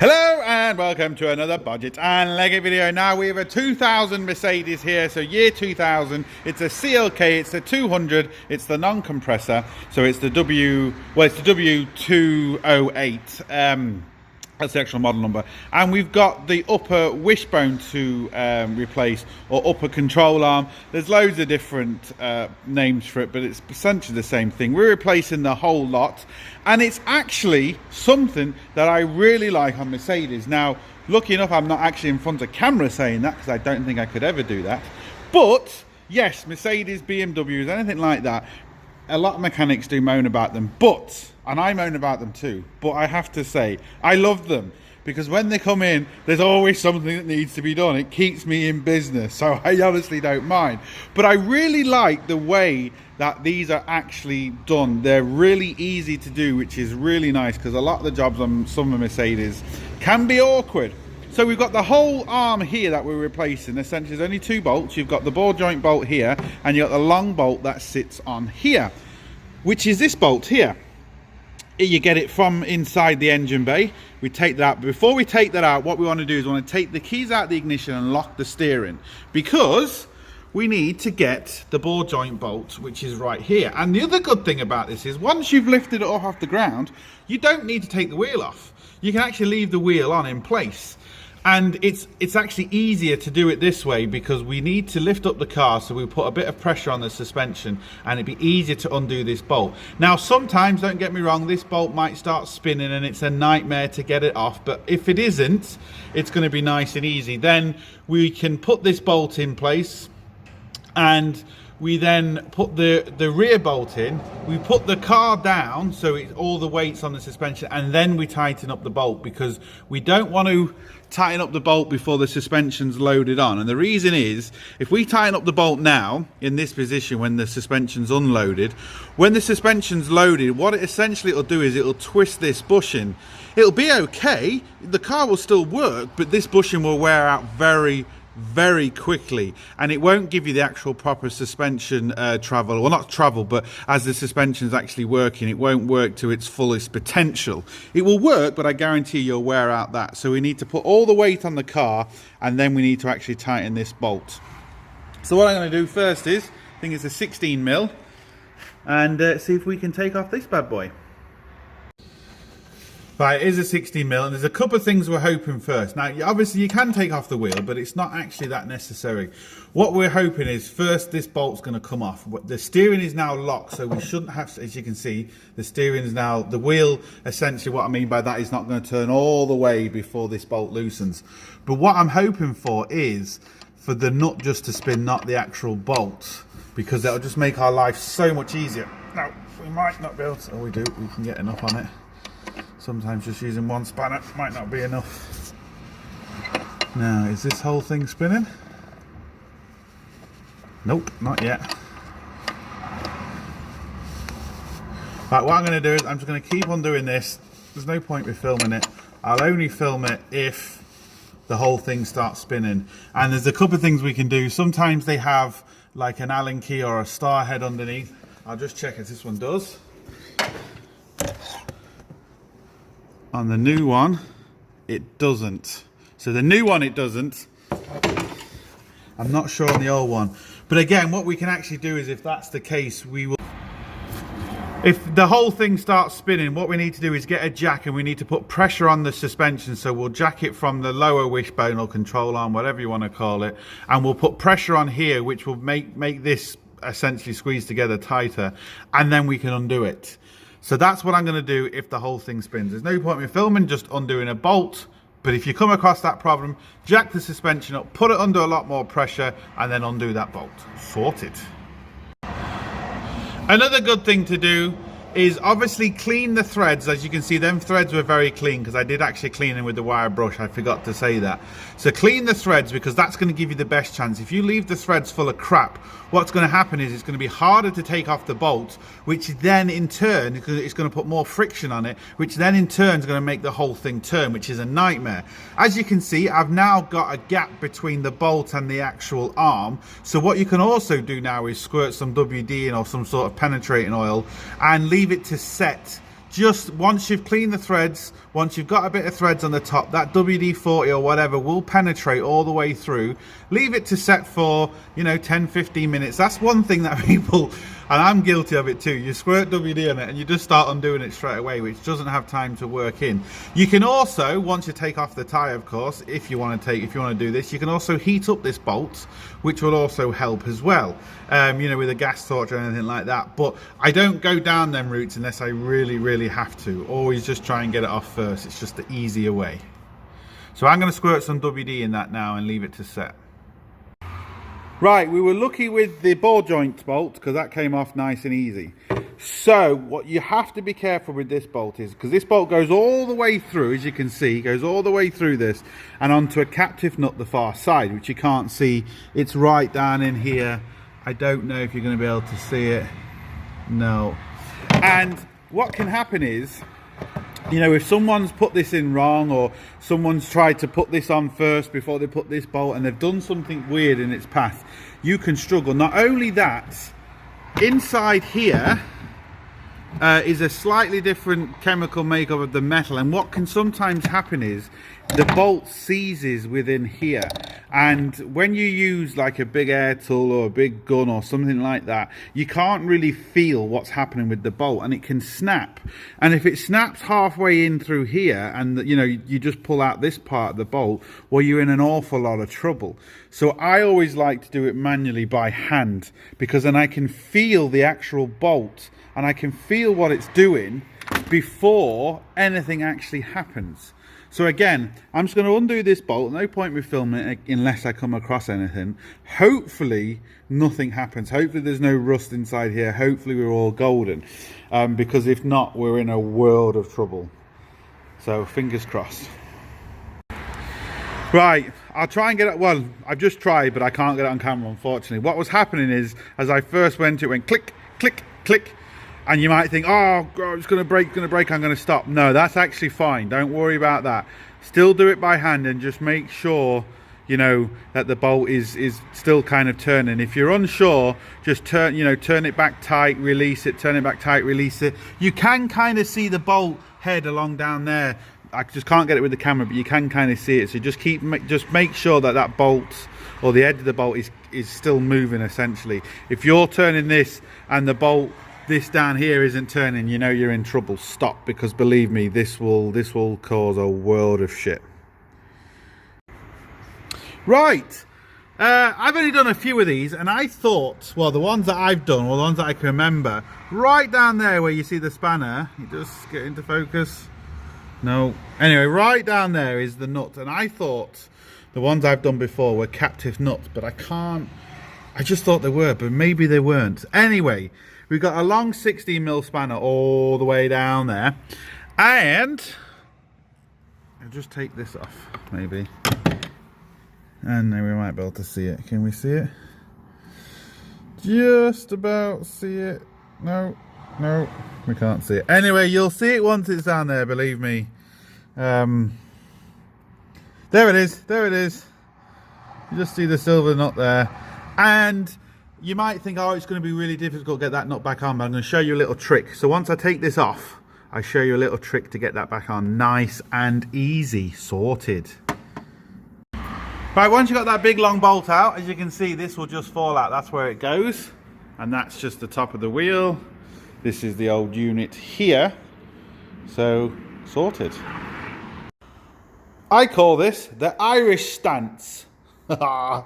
Hello and welcome to another Bodgit and Leggit video. Now we have a 2000 Mercedes here, so year 2000. It's a CLK, it's a 200, it's the non-compressor, so it's the W208. That's the actual model number, and we've got the upper wishbone to replace, or upper control arm. There's loads of different names for it, but it's essentially the same thing. We're replacing the whole lot, and it's actually something that I really like on Mercedes. Now, lucky enough, I'm not actually in front of camera saying that, because I don't think I could ever do that. But yes, Mercedes, BMWs, anything like that, a lot of mechanics do moan about them, and I moan about them too, but I have to say, I love them, because when they come in, there's always something that needs to be done. It keeps me in business, so I honestly don't mind. But I really like the way that these are actually done. They're really easy to do, which is really nice, because a lot of the jobs on some of Mercedes can be awkward. So we've got the whole arm here that we're replacing. Essentially, there's only two bolts. You've got the ball joint bolt here, and you've got the long bolt that sits on here, which is this bolt here. You get it from inside the engine bay. We take that out. But before we take that out, what we want to do is we want to take the keys out of the ignition and lock the steering, because we need to get the ball joint bolt, which is right here. And the other good thing about this is, once you've lifted it off the ground, you don't need to take the wheel off. You can actually leave the wheel on in place. And it's actually easier to do it this way, because we need to lift up the car, so we put a bit of pressure on the suspension, and it'd be easier to undo this bolt. Now, sometimes, don't get me wrong, this bolt might start spinning and it's a nightmare to get it off, but if it isn't, it's going to be nice and easy. Then we can put this bolt in place, and we then put the rear bolt in. We put the car down, so all the weight's on the suspension, and then we tighten up the bolt, because we don't want to tighten up the bolt before the suspension's loaded on. And the reason is, if we tighten up the bolt now in this position when the suspension's unloaded, when the suspension's loaded, what it essentially will do is it'll twist this bushing. It'll be okay, the car will still work, but this bushing will wear out very quickly, and it won't give you the actual proper suspension travel, well, not travel, but as the suspension's actually working, it won't work to its fullest potential. It will work, but I guarantee you'll wear out that. So we need to put all the weight on the car, and then we need to actually tighten this bolt. So what I'm going to do first is, I think it's a 16mm, and see if we can take off this bad boy. Right, it is a 16mm, and there's a couple of things we're hoping first. Now, obviously you can take off the wheel, but it's not actually that necessary. What we're hoping is, first, this bolt's going to come off. The steering is now locked, so we shouldn't have to, as you can see, the steering is now, the wheel, essentially what I mean by that is not going to turn all the way before this bolt loosens. But what I'm hoping for is for the nut just to spin, not the actual bolt, because that'll just make our life so much easier. Now, we might not be able to, we can get enough on it. Sometimes just using one spanner might not be enough. Now, is this whole thing spinning? Nope, not yet. Right, what I'm going to do is I'm just going to keep on doing this. There's no point with filming it. I'll only film it if the whole thing starts spinning. And there's a couple of things we can do. Sometimes they have like an Allen key or a star head underneath. I'll just check if this one does. On the new one, it doesn't. So the new one, it doesn't. I'm not sure on the old one. But again, what we can actually do is, if that's the case, we will... If the whole thing starts spinning, what we need to do is get a jack, and we need to put pressure on the suspension. So we'll jack it from the lower wishbone or control arm, whatever you want to call it. And we'll put pressure on here, which will make this essentially squeeze together tighter. And then we can undo it. So that's what I'm going to do if the whole thing spins. There's no point in filming just undoing a bolt, but if you come across that problem, jack the suspension up, put it under a lot more pressure, and then undo that bolt. Sorted. Another good thing to do is obviously clean the threads. As you can see, them threads were very clean, because I did actually clean them with the wire brush. I forgot to say that. So clean the threads, because that's going to give you the best chance. If you leave the threads full of crap, what's going to happen is it's going to be harder to take off the bolt, which then in turn, because it's going to put more friction on it, which then in turn is going to make the whole thing turn, which is a nightmare. As you can see, I've now got a gap between the bolt and the actual arm. So what you can also do now is squirt some WD in, or some sort of penetrating oil, and leave it to set just once you've cleaned the threads, once you've got a bit of threads on the top, that WD-40 or whatever will penetrate all the way through. Leave it to set for, you know, 10-15 minutes. That's one thing that people, and I'm guilty of it too, you squirt WD on it and you just start undoing it straight away, which doesn't have time to work in. You can also, once you take off the tie, of course, if you want to do this, you can also heat up this bolt, which will also help as well, you know, with a gas torch or anything like that. But I don't go down them routes unless I really have to. Always just try and get it off first. It's just the easier way. So I'm going to squirt some WD in that now and leave it to set. Right, we were lucky with the ball joint bolt because that came off nice and easy. So what you have to be careful with this bolt is, because this bolt goes all the way through, as you can see, goes all the way through this and onto a captive nut the far side, which you can't see. It's right down in here. I don't know if you're going to be able to see it. No. And what can happen is, you know, if someone's put this in wrong, or someone's tried to put this on first before they put this bolt and they've done something weird in its path, you can struggle. Not only that, inside here is a slightly different chemical makeup of the metal, and what can sometimes happen is the bolt seizes within here, and when you use like a big air tool or a big gun or something like that, you can't really feel what's happening with the bolt, and it can snap. And if it snaps halfway in through here and, you know, you just pull out this part of the bolt, well, you're in an awful lot of trouble. So I always like to do it manually by hand, because then I can feel the actual bolt and I can feel what it's doing before anything actually happens. So again, I'm just going to undo this bolt. No point with filming it unless I come across anything. Hopefully nothing happens. Hopefully there's no rust inside here. Hopefully we're all golden, because if not, we're in a world of trouble. So fingers crossed. Right, I'll try and get it. Well, I've just tried, but I can't get it on camera, unfortunately. What was happening is, as I first went, it went click, click, click. And you might think, oh God, it's going to break, I'm going to stop. No, that's actually fine. Don't worry about that. Still do it by hand and just make sure, you know, that the bolt is still kind of turning. If you're unsure, just turn it back tight, release it, turn it back tight, release it. You can kind of see the bolt head along down there. I just can't get it with the camera, but you can kind of see it. So just make sure that that bolt, or the edge of the bolt, is still moving essentially. If you're turning this and the bolt, this down here, isn't turning, you know you're in trouble. Stop, because believe me, this will cause a world of shit. Right, I've only done a few of these, and I thought, well, the ones that I've done, or the ones that I can remember, right down there where you see the spanner, you just get into focus. No, anyway, right down there is the nut, and I thought the ones I've done before were captive nuts, but I just thought they were, but maybe they weren't. Anyway, we've got a long 16mm spanner all the way down there, and I'll just take this off, maybe, and then we might be able to see it. Can we see it? Just about see it. No, we can't see it. Anyway, you'll see it once it's down there, believe me. There it is. You just see the silver nut there, and you might think, oh, it's going to be really difficult to get that nut back on, but I'm going to show you a little trick. So once I take this off, I show you a little trick to get that back on. Nice and easy, sorted. Right, once you've got that big long bolt out, as you can see, this will just fall out. That's where it goes, and that's just the top of the wheel. This is the old unit here, so sorted. I call this the Irish stance.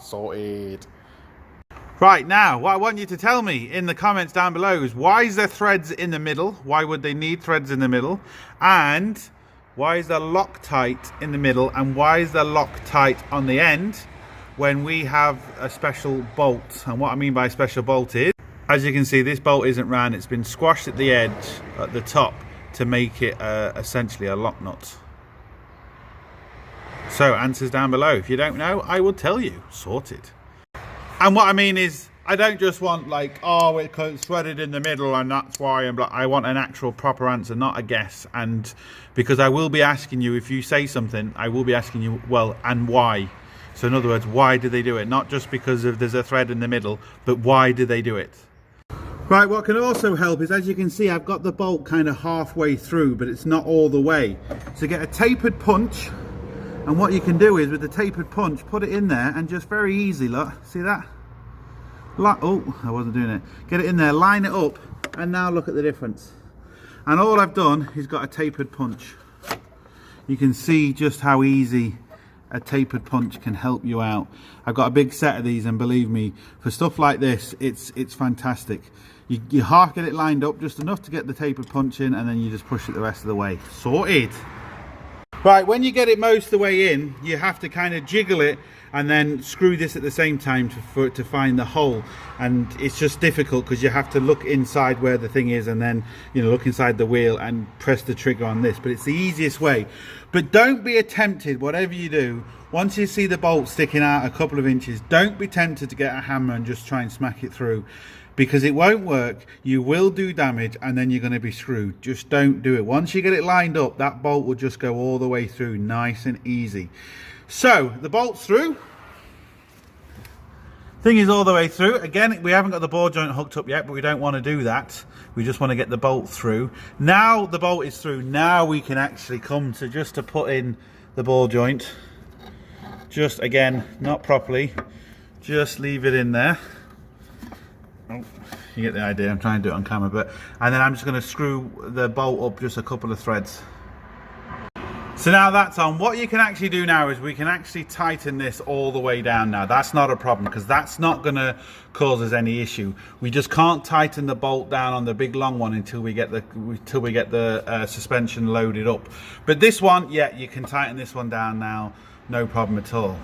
Sorted. Right, now what I want you to tell me in the comments down below is, why is there threads in the middle? Why would they need threads in the middle? And why is there Loctite in the middle? And why is there Loctite on the end when we have a special bolt? And what I mean by special bolt is, as you can see, this bolt isn't round. It's been squashed at the edge, at the top, to make it essentially a lock nut. So answers down below. If you don't know, I will tell you. Sorted. And what I mean is, I don't just want like, oh, it's threaded in the middle and that's why I'm like, I want an actual proper answer, not a guess. And because I will be asking you, if you say something, I will be asking you, well, and why? So in other words, why do they do it? Not just because there's a thread in the middle, but why do they do it? Right, what can also help is, as you can see, I've got the bolt kind of halfway through, but it's not all the way. So get a tapered punch, and what you can do is with the tapered punch, put it in there and just very easy, look, see that? Oh, I wasn't doing it. Get it in there, line it up, and now look at the difference. And all I've done is got a tapered punch. You can see just how easy a tapered punch can help you out. I've got a big set of these, and believe me, for stuff like this, it's fantastic. You half get it lined up just enough to get the tapered punch in, and then you just push it the rest of the way. Sorted. Right, when you get it most of the way in, you have to kind of jiggle it and then screw this at the same time to find the hole. And it's just difficult because you have to look inside where the thing is, and then, you know, look inside the wheel and press the trigger on this. But it's the easiest way. But don't be tempted, whatever you do, once you see the bolt sticking out a couple of inches, don't be tempted to get a hammer and just try and smack it through, because it won't work. You will do damage, and then you're going to be screwed. Just don't do it. Once you get it lined up, that bolt will just go all the way through, nice and easy. So the bolt's through. Thing is all the way through. Again, we haven't got the ball joint hooked up yet, but we don't want to do that. We just want to get the bolt through. Now the bolt is through, now we can actually come to just to put in the ball joint. Just, again, not properly, just leave it in there. Oh, you get the idea. I'm trying to do it on camera, but and then I'm just going to screw the bolt up just a couple of threads. So now that's on. What you can actually do now is we can actually tighten this all the way down now. That's not a problem, because that's not going to cause us any issue. We just can't tighten the bolt down on the big long one until we get the suspension loaded up. But this one, yeah, you can tighten this one down now, no problem at all.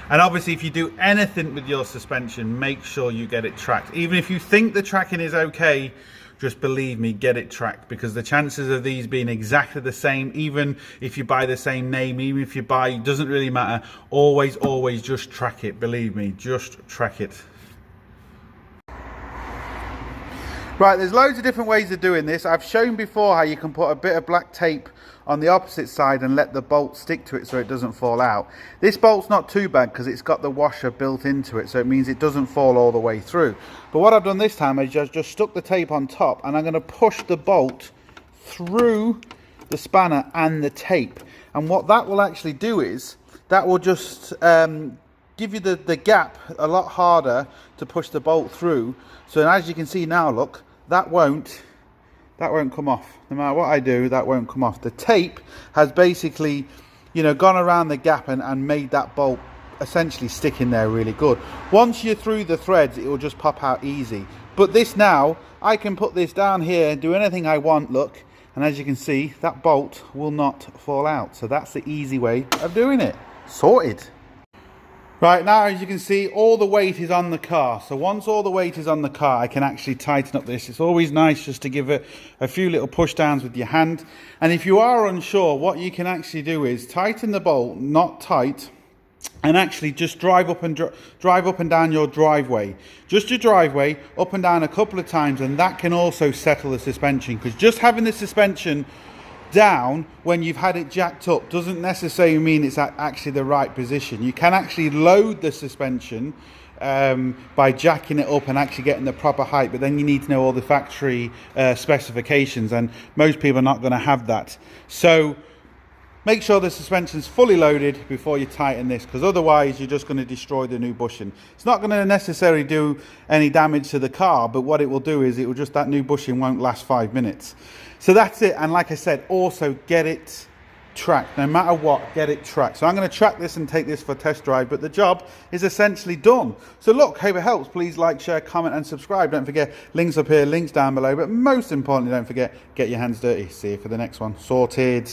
And obviously, if you do anything with your suspension, make sure you get it tracked. Even if you think the tracking is okay, just believe me, get it tracked, because the chances of these being exactly the same, even if you buy the same name, even if you buy, doesn't really matter. Always just track it. Believe me, just track it. Right, there's loads of different ways of doing this. I've shown before how you can put a bit of black tape on the opposite side and let the bolt stick to it so it doesn't fall out. This bolt's not too bad because it's got the washer built into it, so it means it doesn't fall all the way through. But what I've done this time is just stuck the tape on top, and I'm going to push the bolt through the spanner and the tape. And what that will actually do is that will just give you the gap a lot harder to push the bolt through. So as you can see now, look, that won't come off. No matter what I do, that won't come off. The tape has basically, you know, gone around the gap and made that bolt essentially stick in there really good. Once you're through the threads, it will just pop out easy. But this now, I can put this down here and do anything I want, look, and as you can see, that bolt will not fall out. So that's the easy way of doing it. Sorted. Right, now as you can see, all the weight is on the car. So once all the weight is on the car, I can actually tighten up this. It's always nice just to give it a few little push downs with your hand. And if you are unsure, what you can actually do is tighten the bolt, not tight, and actually just drive up and down your driveway. Just your driveway, up and down a couple of times, and that can also settle the suspension. Because just having the suspension down when you've had it jacked up doesn't necessarily mean it's at actually the right position. You can actually load the suspension by jacking it up and actually getting the proper height, but then you need to know all the factory specifications, and most people are not going to have that. So make sure the suspension's fully loaded before you tighten this, because otherwise you're just going to destroy the new bushing. It's not going to necessarily do any damage to the car, but what it will do is it will just, that new bushing won't last 5 minutes. So that's it. And like I said, also get it tracked. No matter what, get it tracked. So I'm going to track this and take this for a test drive, but the job is essentially done. So look, hope it helps. Please like, share, comment and subscribe. Don't forget, links up here, links down below, but most importantly, don't forget, get your hands dirty. See you for the next one. Sorted.